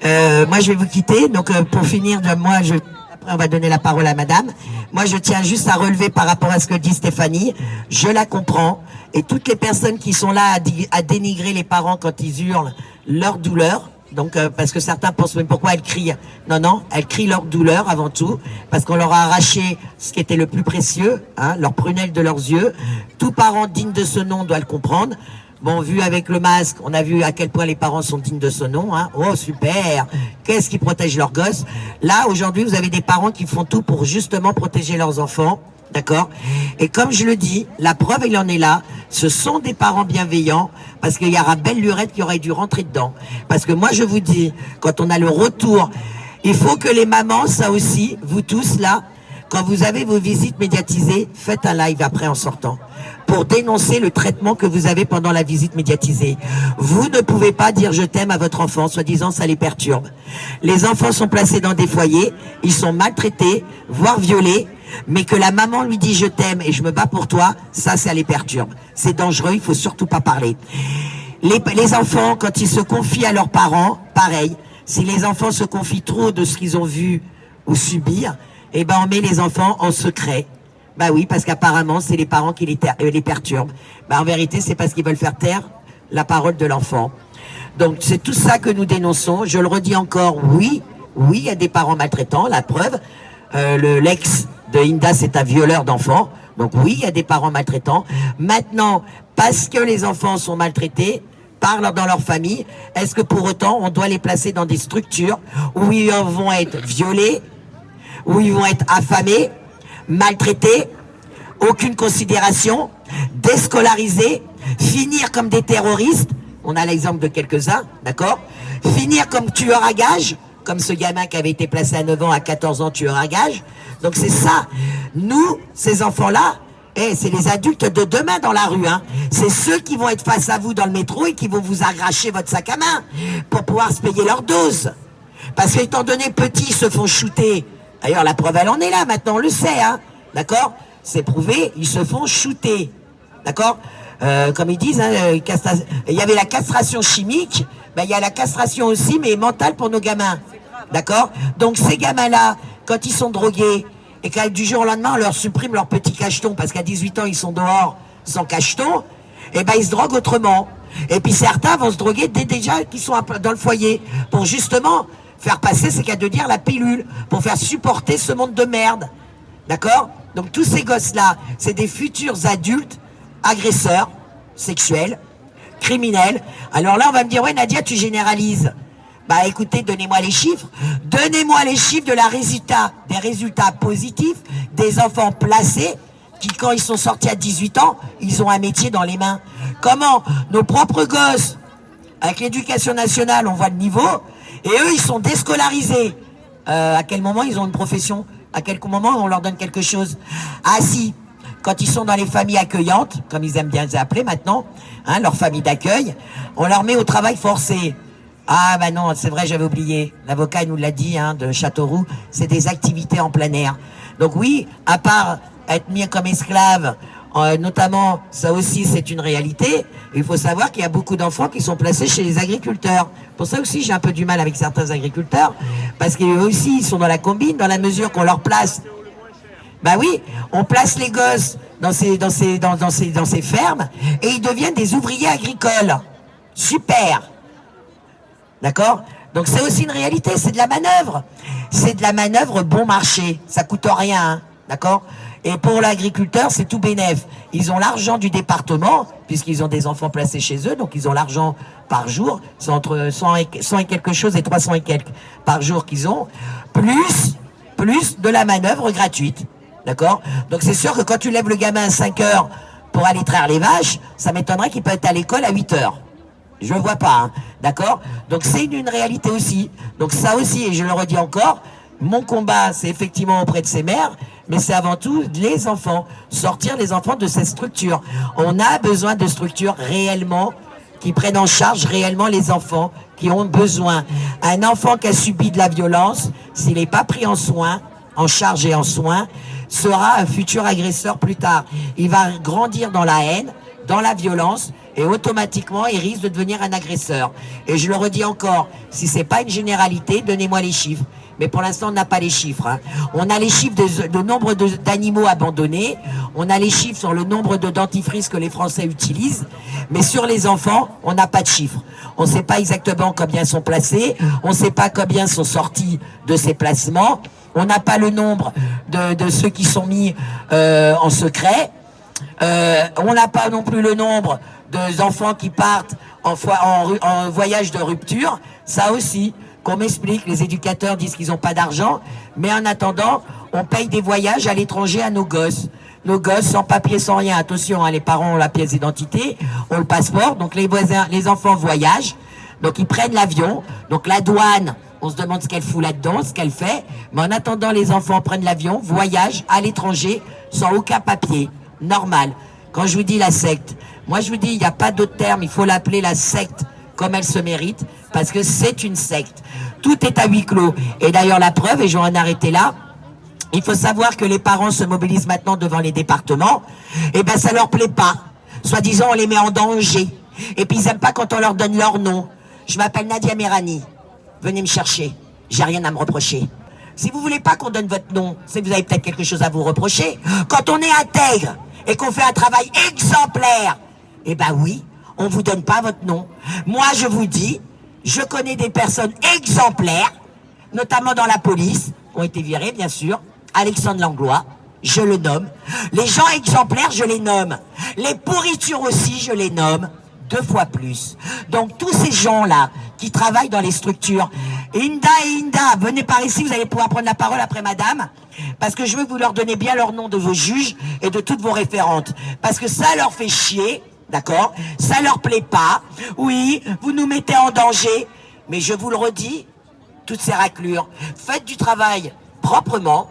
Moi, je vais vous quitter. Donc, pour finir, après, on va donner la parole à madame. Moi, je tiens juste à relever par rapport à ce que dit Stéphanie. Je la comprends. Et toutes les personnes qui sont là à dénigrer les parents quand ils hurlent leur douleur. Donc, parce que certains pensent, mais pourquoi elles crient? Non, non, elles crient leur douleur avant tout, parce qu'on leur a arraché ce qui était le plus précieux, hein, leur prunelle de leurs yeux. Tout parent digne de ce nom doit le comprendre. Bon, vu avec le masque, on a vu à quel point les parents sont dignes de ce nom. Hein. Oh, super. Qu'est-ce qui protège leurs gosses? Là, aujourd'hui, vous avez des parents qui font tout pour justement protéger leurs enfants. D'accord? Et comme je le dis, la preuve, il en est là. Ce sont des parents bienveillants, parce qu'il y aura belle lurette qui aurait dû rentrer dedans. Parce que moi, je vous dis, quand on a le retour, il faut que les mamans, ça aussi, vous tous là, quand vous avez vos visites médiatisées, faites un live après en sortant, pour dénoncer le traitement que vous avez pendant la visite médiatisée. Vous ne pouvez pas dire je t'aime à votre enfant, soi-disant ça les perturbe. Les enfants sont placés dans des foyers, ils sont maltraités, voire violés, mais que la maman lui dit je t'aime et je me bats pour toi, ça les perturbe. C'est dangereux, il faut surtout pas parler. Les enfants, quand ils se confient à leurs parents, pareil, si les enfants se confient trop de ce qu'ils ont vu ou subi, eh ben on met les enfants en secret. Bah oui, parce qu'apparemment, c'est les parents qui les perturbent. Bah en vérité, c'est parce qu'ils veulent faire taire la parole de l'enfant. Donc c'est tout ça que nous dénonçons. Je le redis encore, oui, il y a des parents maltraitants, la preuve. L'ex de Inda, c'est un violeur d'enfants. Donc oui, il y a des parents maltraitants. Maintenant, parce que les enfants sont maltraités dans leur famille, est-ce que pour autant, on doit les placer dans des structures où ils vont être violés, où ils vont être affamés, maltraités, aucune considération, déscolarisés, finir comme des terroristes, on a l'exemple de quelques-uns, d'accord, finir comme tueurs à gages, comme ce gamin qui avait été placé à 9 ans, à 14 ans, tueur à gages. Donc c'est ça, nous, ces enfants-là, c'est les adultes de demain dans la rue, hein. C'est ceux qui vont être face à vous dans le métro et qui vont vous arracher votre sac à main pour pouvoir se payer leur dose. Parce qu'étant donné petits, ils se font shooter. D'ailleurs, la preuve, elle en est là, maintenant, on le sait, hein. D'accord? C'est prouvé, ils se font shooter. D'accord? Comme ils disent, hein, il y avait la castration chimique, ben, il y a la castration aussi, mais mentale pour nos gamins. D'accord? Donc, ces gamins-là, quand ils sont drogués, et qu'à du jour au lendemain, on leur supprime leur petit cacheton, parce qu'à 18 ans, ils sont dehors sans cacheton, et ben, ils se droguent autrement. Et puis, certains vont se droguer déjà qu'ils sont dans le foyer, pour justement faire passer, c'est qu'à de dire la pilule, pour faire supporter ce monde de merde. D'accord? Donc tous ces gosses-là, c'est des futurs adultes, agresseurs, sexuels, criminels. Alors là, on va me dire, ouais Nadia, tu généralises. Bah écoutez, donnez-moi les chiffres. Donnez-moi les chiffres des résultats positifs des enfants placés qui, quand ils sont sortis à 18 ans, ils ont un métier dans les mains. Comment nos propres gosses, avec l'éducation nationale, on voit le niveau, et eux, ils sont déscolarisés. À quel moment ils ont une profession? À quel moment on leur donne quelque chose? Ah si, quand ils sont dans les familles accueillantes, comme ils aiment bien les appeler maintenant, hein, leur famille d'accueil, on leur met au travail forcé. Ah bah non, c'est vrai, j'avais oublié. L'avocat nous l'a dit, hein, de Châteauroux, c'est des activités en plein air. Donc oui, à part être mis comme esclaves, notamment, ça aussi c'est une réalité. Il faut savoir qu'il y a beaucoup d'enfants qui sont placés chez les agriculteurs. Pour ça aussi j'ai un peu du mal avec certains agriculteurs, parce qu'eux aussi ils sont dans la combine, dans la mesure qu'on leur place. Bah oui, on place les gosses dans ces fermes et ils deviennent des ouvriers agricoles. Super. D'accord? Donc c'est aussi une réalité, c'est de la manœuvre. C'est de la manœuvre bon marché, ça coûte rien, hein, d'accord? Et pour l'agriculteur, c'est tout bénef. Ils ont l'argent du département, puisqu'ils ont des enfants placés chez eux, donc ils ont l'argent par jour, c'est entre 100 et quelque chose et 300 et quelques par jour qu'ils ont, plus de la manœuvre gratuite, d'accord? Donc c'est sûr que quand tu lèves le gamin à 5 heures pour aller traire les vaches, ça m'étonnerait qu'il peut être à l'école à 8 heures. Je ne vois pas, hein, d'accord? Donc c'est une réalité aussi. Donc ça aussi, et je le redis encore, mon combat, c'est effectivement auprès de ces mères, mais c'est avant tout les enfants, sortir les enfants de cette structure. On a besoin de structures réellement qui prennent en charge réellement les enfants qui ont besoin. Un enfant qui a subi de la violence, s'il n'est pas pris en soin, en charge et en soin, sera un futur agresseur plus tard. Il va grandir dans la haine, dans la violence, et automatiquement il risque de devenir un agresseur. Et je le redis encore, si c'est pas une généralité, donnez-moi les chiffres. Mais pour l'instant, on n'a pas les chiffres. Hein. On a les chiffres de nombre d'animaux abandonnés, on a les chiffres sur le nombre de dentifrices que les Français utilisent, mais sur les enfants, on n'a pas de chiffres. On ne sait pas exactement combien sont placés, on ne sait pas combien sont sortis de ces placements, on n'a pas le nombre de ceux qui sont mis en secret, on n'a pas non plus le nombre d'enfants qui partent en voyage de rupture, ça aussi. Qu'on m'explique, les éducateurs disent qu'ils n'ont pas d'argent, mais en attendant, on paye des voyages à l'étranger à nos gosses. Nos gosses, sans papier, sans rien. Attention, hein, les parents ont la pièce d'identité, ont le passeport, donc les enfants voyagent, donc ils prennent l'avion, donc la douane, on se demande ce qu'elle fout là-dedans, ce qu'elle fait, mais en attendant, les enfants prennent l'avion, voyagent à l'étranger, sans aucun papier, normal. Quand je vous dis la secte, moi je vous dis, il n'y a pas d'autre terme, il faut l'appeler la secte, comme elle se mérite, parce que c'est une secte. Tout est à huis clos. Et d'ailleurs, la preuve, et je vais en arrêter là, il faut savoir que les parents se mobilisent maintenant devant les départements, et ben ça leur plaît pas. Soi-disant, on les met en danger. Et puis ils aiment pas quand on leur donne leur nom. Je m'appelle Nadia Merani. Venez me chercher. J'ai rien à me reprocher. Si vous voulez pas qu'on donne votre nom, c'est que vous avez peut-être quelque chose à vous reprocher. Quand on est intègre et qu'on fait un travail exemplaire, eh ben oui, on vous donne pas votre nom. Moi, je vous dis, je connais des personnes exemplaires, notamment dans la police, qui ont été virées, bien sûr. Alexandre Langlois, je le nomme. Les gens exemplaires, je les nomme. Les pourritures aussi, je les nomme. 2 fois plus. Donc, tous ces gens-là qui travaillent dans les structures, Inda, venez par ici, vous allez pouvoir prendre la parole après madame, parce que je veux que vous leur donnez bien leur nom de vos juges et de toutes vos référentes. Parce que ça leur fait chier. D'accord? Ça leur plaît pas. Oui, vous nous mettez en danger. Mais je vous le redis, toutes ces raclures, faites du travail proprement,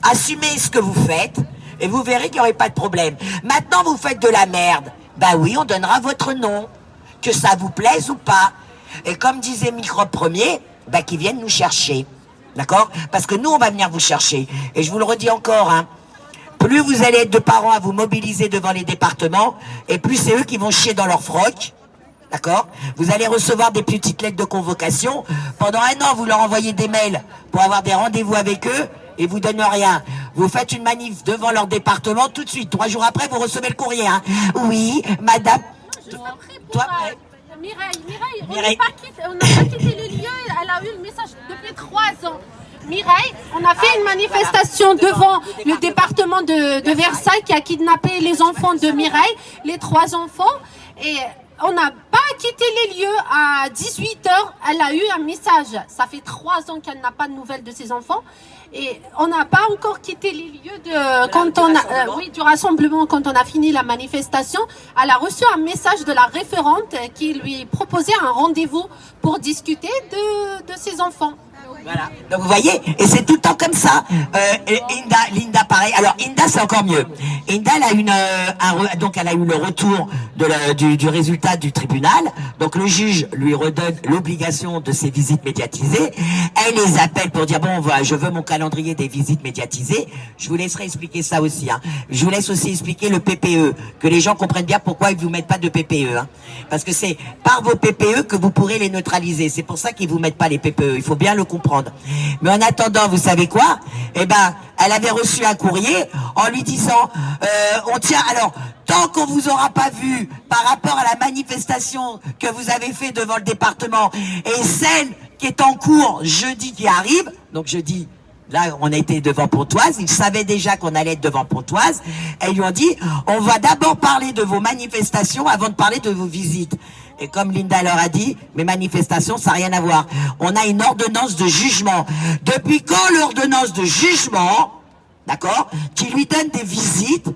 assumez ce que vous faites, et vous verrez qu'il n'y aurait pas de problème. Maintenant, vous faites de la merde. Bah oui, on donnera votre nom, que ça vous plaise ou pas. Et comme disait Microbe Premier, bah qu'ils viennent nous chercher. D'accord? Parce que nous, on va venir vous chercher. Et je vous le redis encore, hein. Plus vous allez être de parents à vous mobiliser devant les départements, et plus c'est eux qui vont chier dans leur froc. D'accord? Vous allez recevoir des petites lettres de convocation. Pendant 1 an, vous leur envoyez des mails pour avoir des rendez-vous avec eux, et vous donnent rien. Vous faites une manif devant leur département, tout de suite. 3 jours après, vous recevez le courrier. Hein. Oui, madame. Toi, Mireille, on n'a pas quitté le lieu. Elle a eu le message depuis 3 ans. Mireille, on a fait une manifestation devant le département de Versailles qui a kidnappé les enfants de Mireille, les 3 enfants, et on n'a pas quitté les lieux. À 18h, elle a eu un message. Ça fait 3 ans qu'elle n'a pas de nouvelles de ses enfants. Et on n'a pas encore quitté les lieux du rassemblement. Quand on a fini la manifestation, elle a reçu un message de la référente qui lui proposait un rendez-vous pour discuter de ses enfants. Voilà. Donc vous voyez, et c'est tout le temps comme ça. Linda, pareil. Alors Inda, c'est encore mieux. Inda, elle a elle a eu le retour du résultat du tribunal. Donc le juge lui redonne l'obligation de ses visites médiatisées. Elle les appelle pour dire bon, je veux mon calendrier des visites médiatisées. Je vous laisserai expliquer ça aussi. Hein. Je vous laisse aussi expliquer le PPE, que les gens comprennent bien pourquoi ils vous mettent pas de PPE. Hein. Parce que c'est par vos PPE que vous pourrez les neutraliser. C'est pour ça qu'ils vous mettent pas les PPE. Il faut bien le comprendre. Mais en attendant, vous savez quoi? Eh ben, elle avait reçu un courrier en lui disant on tient, alors, tant qu'on vous aura pas vu par rapport à la manifestation que vous avez fait devant le département et celle qui est en cours jeudi qui arrive, donc jeudi, là, on a été devant Pontoise, ils savaient déjà qu'on allait être devant Pontoise, et ils lui ont dit, on va d'abord parler de vos manifestations avant de parler de vos visites. Et comme Linda leur a dit, mes manifestations, ça n'a rien à voir. On a une ordonnance de jugement. Depuis quand l'ordonnance de jugement, d'accord, qui lui donne des visites,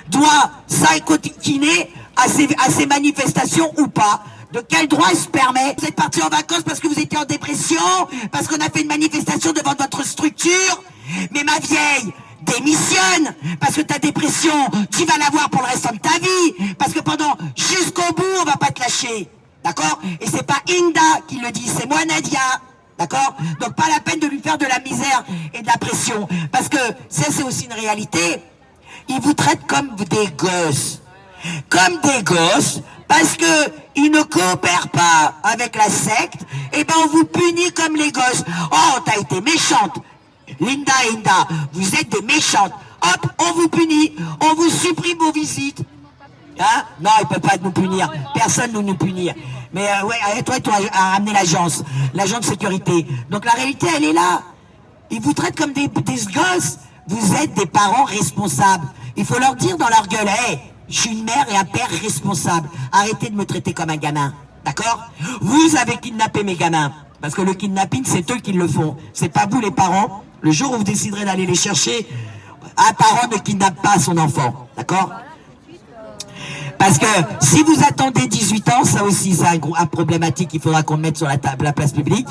doit s'incoquiner à ces manifestations ou pas? De quel droit il se permet? Vous êtes parti en vacances parce que vous étiez en dépression, parce qu'on a fait une manifestation devant votre structure? Mais ma vieille, démissionne, parce que ta dépression, tu vas l'avoir pour le restant de ta vie, parce que jusqu'au bout, on va pas te lâcher, d'accord? Et c'est pas Inda qui le dit, c'est moi, Nadia, d'accord? Donc pas la peine de lui faire de la misère et de la pression, parce que ça, c'est aussi une réalité. Ils vous traitent comme des gosses, parce que ils ne coopèrent pas avec la secte, et ben on vous punit comme les gosses. Oh, t'as été méchante. Linda et Inda, vous êtes des méchantes. Hop, on vous punit, on vous supprime vos visites. Hein? Non, il peut pas nous punir. Personne ne nous punir. Mais ouais, toi, tu as ramené l'agence de sécurité. Donc la réalité, elle est là. Ils vous traitent comme des gosses. Vous êtes des parents responsables. Il faut leur dire dans leur gueule, hey, je suis une mère et un père responsable. Arrêtez de me traiter comme un gamin. D'accord? Vous avez kidnappé mes gamins. Parce que le kidnapping, c'est eux qui le font. C'est pas vous les parents. Le jour où vous déciderez d'aller les chercher, un parent ne kidnappe pas son enfant. D'accord? Parce que si vous attendez 18 ans, ça aussi c'est un problématique qu'il faudra qu'on mette sur la place publique.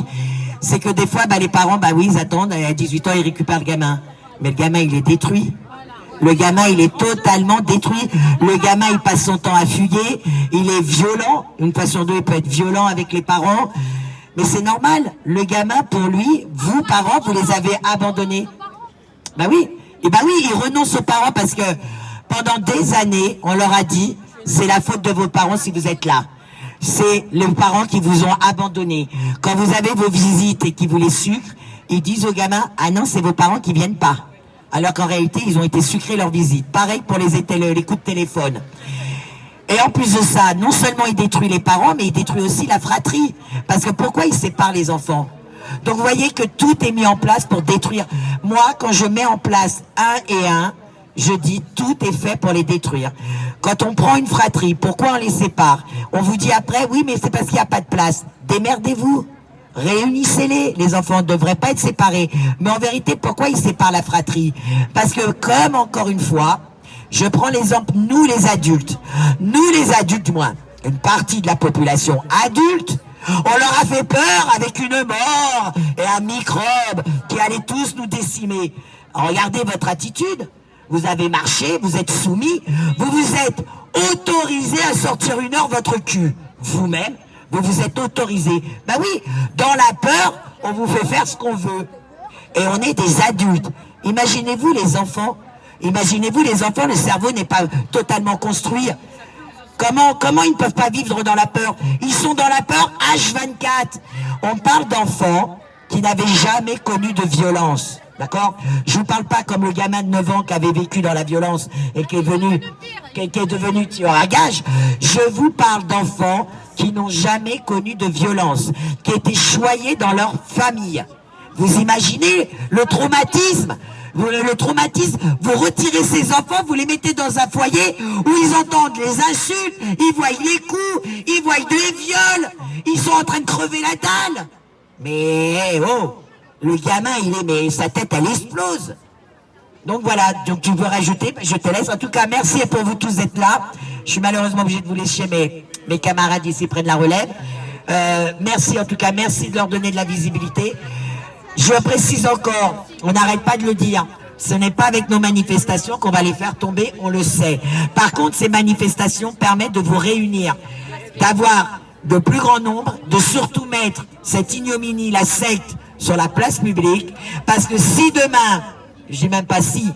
C'est que des fois, les parents, oui, ils attendent, à 18 ans, ils récupèrent le gamin. Mais le gamin, il est détruit. Le gamin, il est totalement détruit. Le gamin, il passe son temps à fuguer. Il est violent. Une fois sur deux, il peut être violent avec les parents. Mais c'est normal. Le gamin, pour lui, vous, parents, vous les avez abandonnés. Oui. Et oui, ils renoncent aux parents parce que pendant des années, on leur a dit, c'est la faute de vos parents si vous êtes là. C'est les parents qui vous ont abandonné. Quand vous avez vos visites et qui vous les sucrent, ils disent aux gamins, ah non, c'est vos parents qui viennent pas. Alors qu'en réalité, ils ont été sucrés leur visite. Pareil pour les coups de téléphone. Et en plus de ça, non seulement il détruit les parents, mais il détruit aussi la fratrie. Parce que pourquoi il sépare les enfants? Donc vous voyez que tout est mis en place pour détruire. Moi, quand je mets en place un et un, je dis tout est fait pour les détruire. Quand on prend une fratrie, pourquoi on les sépare? On vous dit après, oui, mais c'est parce qu'il n'y a pas de place. Démerdez-vous. Réunissez-les. Les enfants ne devraient pas être séparés. Mais en vérité, pourquoi ils séparent la fratrie? Parce que comme, encore une fois, je prends l'exemple, nous les adultes, moi, une partie de la population adulte, on leur a fait peur avec une mort et un microbe qui allait tous nous décimer. Regardez votre attitude. Vous avez marché, vous êtes soumis, vous vous êtes autorisé à sortir 1 heure votre cul. Vous-même, vous vous êtes autorisé. Oui, dans la peur, on vous fait faire ce qu'on veut. Et on est des adultes. Imaginez-vous les enfants, le cerveau n'est pas totalement construit. Comment ils ne peuvent pas vivre dans la peur? Ils sont dans la peur H24. On parle d'enfants qui n'avaient jamais connu de violence. D'accord? Je vous parle pas comme le gamin de 9 ans qui avait vécu dans la violence et qui est devenu tueur à gages. Je vous parle d'enfants qui n'ont jamais connu de violence, qui étaient choyés dans leur famille. Vous imaginez le traumatisme? Vous retirez ces enfants, vous les mettez dans un foyer où ils entendent les insultes, ils voient les coups, ils voient les viols, ils sont en train de crever la dalle. Mais oh, le gamin, mais sa tête, elle explose. Donc voilà, donc tu veux rajouter, je te laisse. En tout cas, merci pour vous tous d'être là. Je suis malheureusement obligé de vous laisser, mes camarades ici prennent la relève. Merci en tout cas, merci de leur donner de la visibilité. Je précise encore, on n'arrête pas de le dire, ce n'est pas avec nos manifestations qu'on va les faire tomber, on le sait. Par contre, ces manifestations permettent de vous réunir, d'avoir de plus grand nombre, de surtout mettre cette ignominie, la secte, sur la place publique, parce que si demain, je dis même pas si,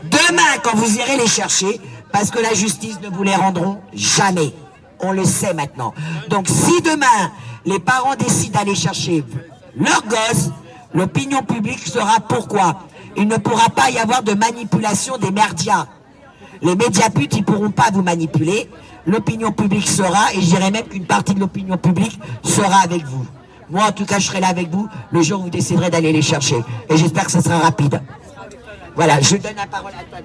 demain quand vous irez les chercher, parce que la justice ne vous les rendront jamais. On le sait maintenant. Donc si demain, les parents décident d'aller chercher leurs gosses, l'opinion publique sera pourquoi? Il ne pourra pas y avoir de manipulation des merdias. Les médiaputes, ils ne pourront pas vous manipuler. L'opinion publique sera, et je dirais même qu'une partie de l'opinion publique sera avec vous. Moi, en tout cas, je serai là avec vous le jour où vous déciderez d'aller les chercher. Et j'espère que ce sera rapide. Voilà, je donne la parole à toi.